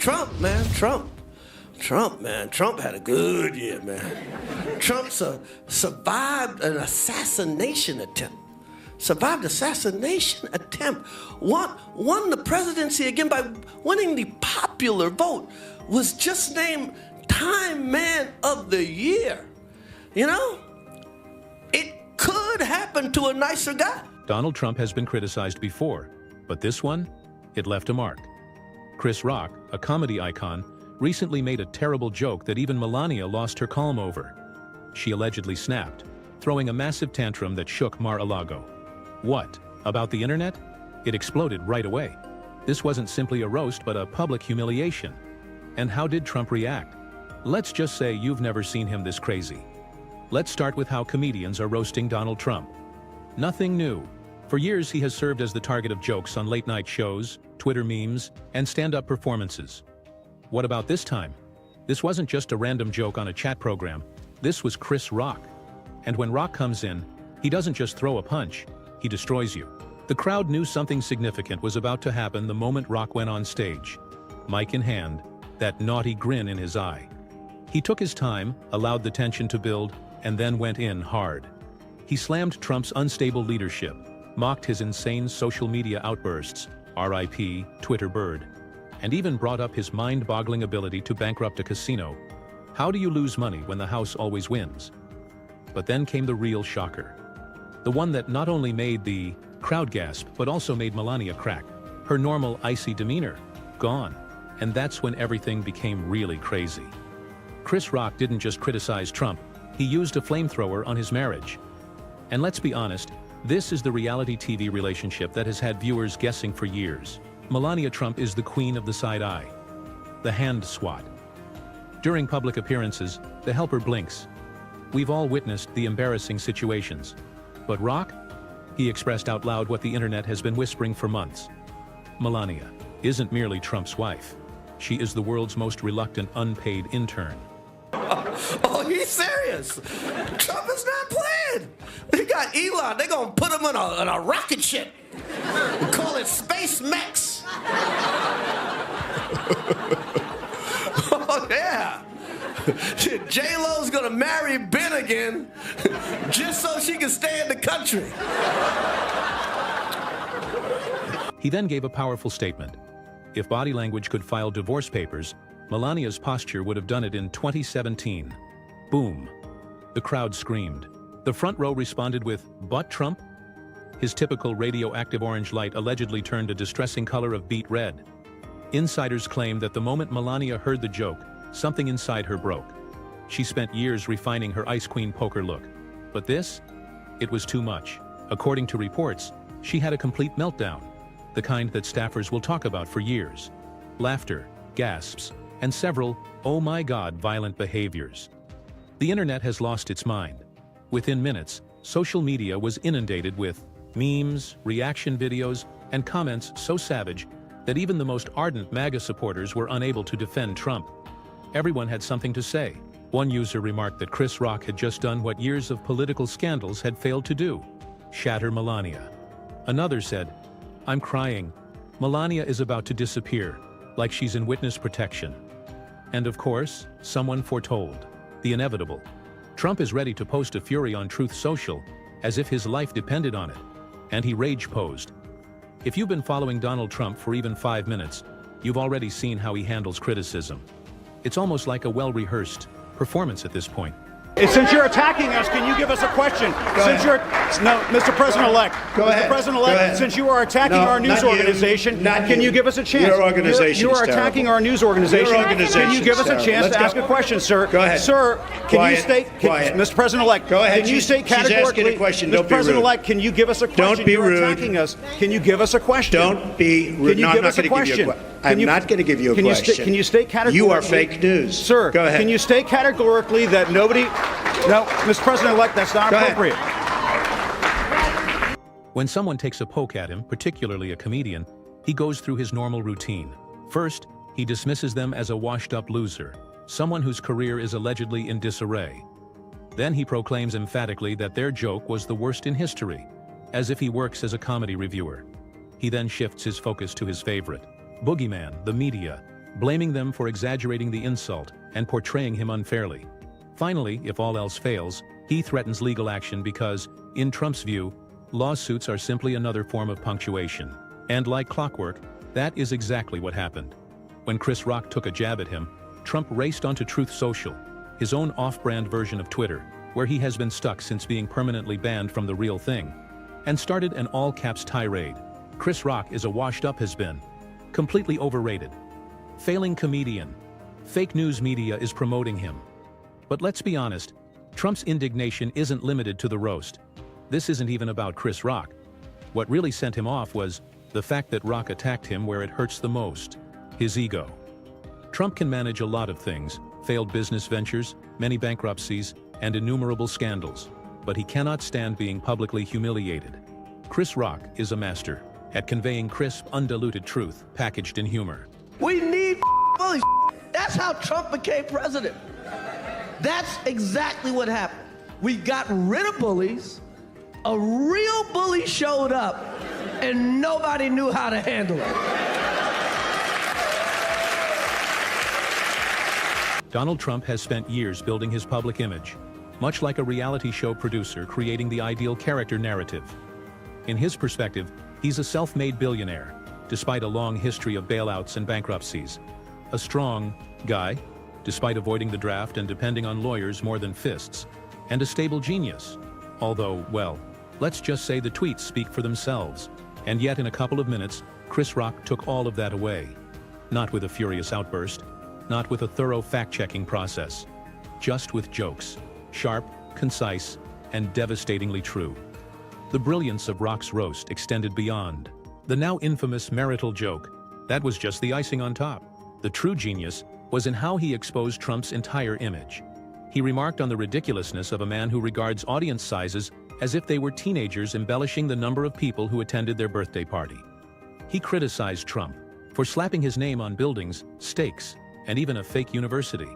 Trump, man, Trump. Trump, man, Trump had a good year, man. Trump survived an assassination attempt. Won the presidency again by winning the popular vote. Was just named Time Man of the Year. You know, it could happen to a nicer guy. Donald Trump has been criticized before, but this one, it left a mark. Chris Rock, a comedy icon, recently made a terrible joke that even Melania lost her calm over. She allegedly snapped, throwing a massive tantrum that shook Mar-a-Lago. What? About the internet? It exploded right away. This wasn't simply a roast, but a public humiliation. And how did Trump react? Let's just say you've never seen him this crazy. Let's start with how comedians are roasting Donald Trump. Nothing new. For years, he has served as the target of jokes on late-night shows, Twitter memes, and stand-up performances. What about this time? This wasn't just a random joke on a chat program. This was Chris Rock. And when Rock comes in, he doesn't just throw a punch, he destroys you. The crowd knew something significant was about to happen the moment Rock went on stage. Mic in hand, that naughty grin in his eye. He took his time, allowed the tension to build, and then went in hard. He slammed Trump's unstable leadership, mocked his insane social media outbursts, RIP, Twitter bird, and even brought up his mind-boggling ability to bankrupt a casino. How do you lose money when the house always wins? But then came the real shocker. The one that not only made the crowd gasp, but also made Melania crack. Her normal icy demeanor, gone. And that's when everything became really crazy. Chris Rock didn't just criticize Trump, he used a flamethrower on his marriage. And let's be honest, this is the reality TV relationship that has had viewers guessing for years. Melania Trump is the queen of the side eye, the hand swat. During public appearances, the helper blinks. We've all witnessed the embarrassing situations. But Rock? He expressed out loud what the internet has been whispering for months. Melania isn't merely Trump's wife. She is the world's most reluctant unpaid intern. Oh, he's serious. Trump is not playing. They got Elon. They're going to put him on a rocket ship. We call it Space Mex. Oh, yeah. J-Lo's going to marry Ben again just so she can stay in the country. He then gave a powerful statement. If body language could file divorce papers, Melania's posture would have done it in 2017. Boom. The crowd screamed. The front row responded with, "But Trump?" His typical radioactive orange light allegedly turned a distressing color of beet red. Insiders claim that the moment Melania heard the joke, something inside her broke. She spent years refining her Ice Queen poker look. But this? It was too much. According to reports, she had a complete meltdown, the kind that staffers will talk about for years. Laughter, gasps, and several, oh my God, violent behaviors. The internet has lost its mind. Within minutes, social media was inundated with memes, reaction videos, and comments so savage that even the most ardent MAGA supporters were unable to defend Trump. Everyone had something to say. One user remarked that Chris Rock had just done what years of political scandals had failed to do: shatter Melania. Another said, "I'm crying. Melania is about to disappear, like she's in witness protection." And of course, someone foretold the inevitable. Trump is ready to post a fury on Truth Social, as if his life depended on it. And he rage posed. If you've been following Donald Trump for even 5 minutes, you've already seen how he handles criticism. It's almost like a well-rehearsed performance at this point. Since you're attacking us, can you give us a question? No, Mr. President-elect. Go ahead. Mr. President-elect, since you are attacking our news organization, can you give us a chance? Your organization You are attacking our news organization. Your organization Can you give us a chance to ask a question, sir? Go ahead. Sir, can you state, Mr. President-elect, go ahead. can you state categorically, she's asking a question. Don't Mr. be rude. President-elect, can you give us a question? Don't be rude. You're attacking us. Can you give us a question? Don't be rude. Can you give us a question? I'm not going to give you a question. Can you state categorically? You are fake news. Sir, go ahead. Can you state categorically that nobody... No, Mr. President-elect, that's not appropriate. When someone takes a poke at him, particularly a comedian, he goes through his normal routine. First, he dismisses them as a washed-up loser, someone whose career is allegedly in disarray. Then he proclaims emphatically that their joke was the worst in history, as if he works as a comedy reviewer. He then shifts his focus to his favorite, boogeyman, the media, blaming them for exaggerating the insult and portraying him unfairly. Finally, if all else fails, he threatens legal action because, in Trump's view, lawsuits are simply another form of punctuation. And like clockwork, that is exactly what happened. When Chris Rock took a jab at him, Trump raced onto Truth Social, his own off-brand version of Twitter, where he has been stuck since being permanently banned from the real thing, and started an all-caps tirade. Chris Rock is a washed-up has-been, completely overrated, failing comedian. Fake news media is promoting him. But let's be honest, Trump's indignation isn't limited to the roast. This isn't even about Chris Rock. What really sent him off was the fact that Rock attacked him where it hurts the most: his ego. Trump can manage a lot of things: failed business ventures, many bankruptcies, and innumerable scandals, but he cannot stand being publicly humiliated. Chris Rock is a master at conveying crisp, undiluted truth packaged in humor. We need bullies. That's how Trump became president. That's exactly what happened. We got rid of bullies, a real bully showed up, and nobody knew how to handle it. Donald Trump has spent years building his public image, much like a reality show producer creating the ideal character narrative. In his perspective, he's a self-made billionaire, despite a long history of bailouts and bankruptcies. A strong guy, despite avoiding the draft and depending on lawyers more than fists. And a stable genius. Although, well, let's just say the tweets speak for themselves. And yet in a couple of minutes, Chris Rock took all of that away. Not with a furious outburst, not with a thorough fact-checking process, just with jokes, sharp, concise, and devastatingly true. The brilliance of Rock's roast extended beyond the now infamous marital joke. That was just the icing on top. The true genius was in how he exposed Trump's entire image. He remarked on the ridiculousness of a man who regards audience sizes as if they were teenagers embellishing the number of people who attended their birthday party. He criticized Trump for slapping his name on buildings, stakes, and even a fake university.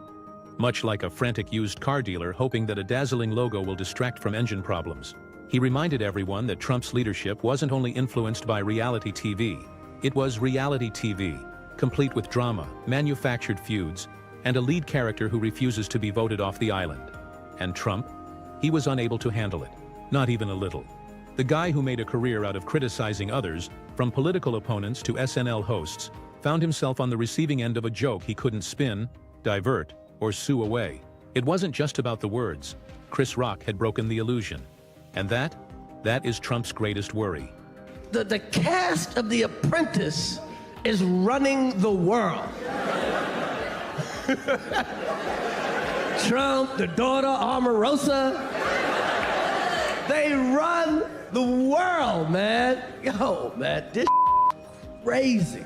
Much like a frantic used car dealer hoping that a dazzling logo will distract from engine problems. He reminded everyone that Trump's leadership wasn't only influenced by reality TV, it was reality TV, complete with drama, manufactured feuds, and a lead character who refuses to be voted off the island. And Trump? He was unable to handle it, not even a little. The guy who made a career out of criticizing others, from political opponents to SNL hosts, found himself on the receiving end of a joke he couldn't spin, divert, or sue away. It wasn't just about the words. Chris Rock had broken the illusion. And that is Trump's greatest worry. The cast of The Apprentice is running the world. Trump, the daughter, Omarosa, they run the world, man. Yo, man, this crazy.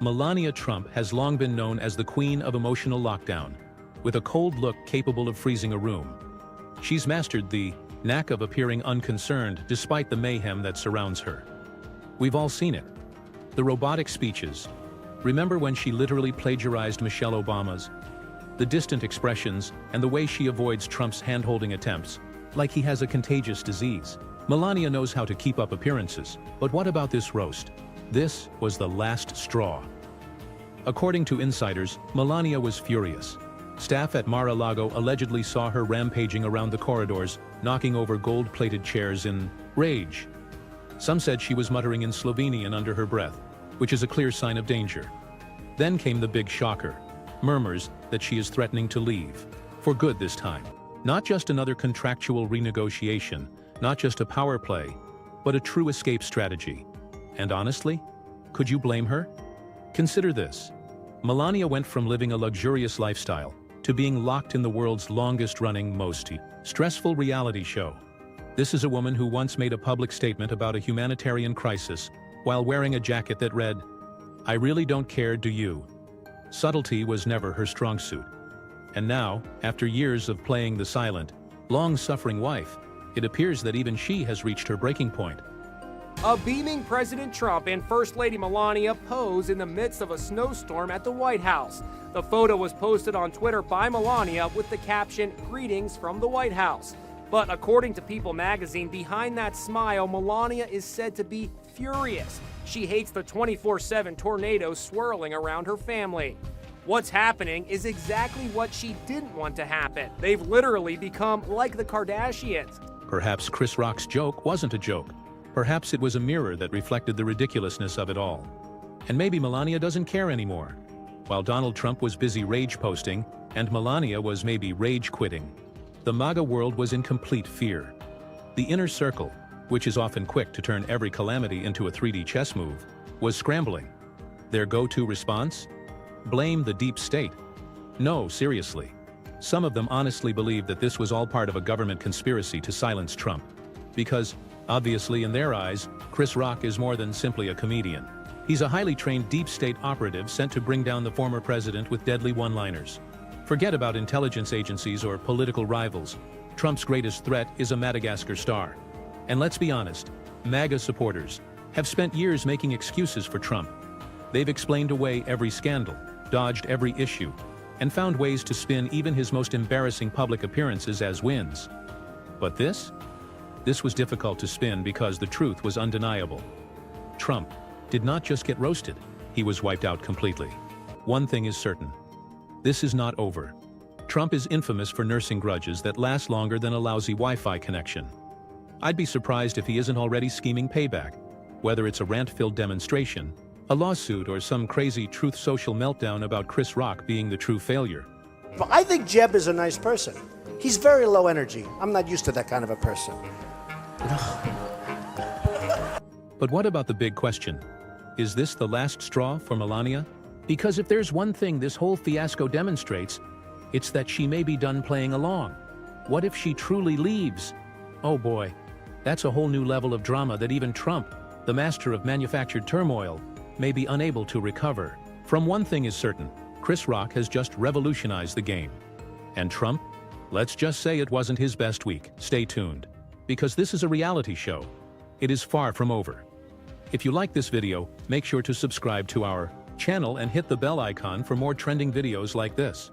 Melania Trump has long been known as the queen of emotional lockdown, with a cold look capable of freezing a room. She's mastered the knack of appearing unconcerned despite the mayhem that surrounds her. We've all seen it. The robotic speeches. Remember when she literally plagiarized Michelle Obama's? The distant expressions and the way she avoids Trump's hand-holding attempts, like he has a contagious disease. Melania knows how to keep up appearances, but what about this roast? This was the last straw. According to insiders, Melania was furious. Staff at Mar-a-Lago allegedly saw her rampaging around the corridors, knocking over gold-plated chairs in rage. Some said she was muttering in Slovenian under her breath, which is a clear sign of danger. Then came the big shocker, murmurs that she is threatening to leave, for good this time. Not just another contractual renegotiation, not just a power play, but a true escape strategy. And honestly, could you blame her? Consider this. Melania went from living a luxurious lifestyle to being locked in the world's longest-running, most stressful reality show. This is a woman who once made a public statement about a humanitarian crisis while wearing a jacket that read, "I really don't care, do you?" Subtlety was never her strong suit. And now, after years of playing the silent, long-suffering wife, it appears that even she has reached her breaking point. A beaming President Trump and First Lady Melania pose in the midst of a snowstorm at the White House. The photo was posted on Twitter by Melania with the caption, "Greetings from the White House." But according to People magazine, behind that smile, Melania is said to be furious. She hates the 24/7 tornadoes swirling around her family. What's happening is exactly what she didn't want to happen. They've literally become like the Kardashians. Perhaps Chris Rock's joke wasn't a joke. Perhaps it was a mirror that reflected the ridiculousness of it all. And maybe Melania doesn't care anymore. While Donald Trump was busy rage posting, and Melania was maybe rage quitting, the MAGA world was in complete fear. The inner circle, which is often quick to turn every calamity into a 3D chess move, was scrambling. Their go-to response? Blame the deep state. No, seriously. Some of them honestly believed that this was all part of a government conspiracy to silence Trump. Because, obviously in their eyes, Chris Rock is more than simply a comedian. He's a highly trained deep state operative sent to bring down the former president with deadly one-liners. Forget about intelligence agencies or political rivals. Trump's greatest threat is a Madagascar star. And let's be honest, MAGA supporters have spent years making excuses for Trump. They've explained away every scandal, dodged every issue, and found ways to spin even his most embarrassing public appearances as wins. But this was difficult to spin because the truth was undeniable. Trump did not just get roasted, he was wiped out completely. One thing is certain. This is not over. Trump is infamous for nursing grudges that last longer than a lousy Wi-Fi connection. I'd be surprised if he isn't already scheming payback, whether it's a rant-filled demonstration, a lawsuit, or some crazy truth social meltdown about Chris Rock being the true failure. I think Jeb is a nice person. He's very low energy. I'm not used to that kind of a person. But what about the big question? Is this the last straw for Melania? Because if there's one thing this whole fiasco demonstrates, it's that she may be done playing along. What if she truly leaves? Oh boy, that's a whole new level of drama that even Trump, the master of manufactured turmoil, may be unable to recover. From one thing is certain, Chris Rock has just revolutionized the game. And Trump? Let's just say it wasn't his best week. Stay tuned. Because this is a reality show. It is far from over. If you like this video, make sure to subscribe to our channel and hit the bell icon for more trending videos like this.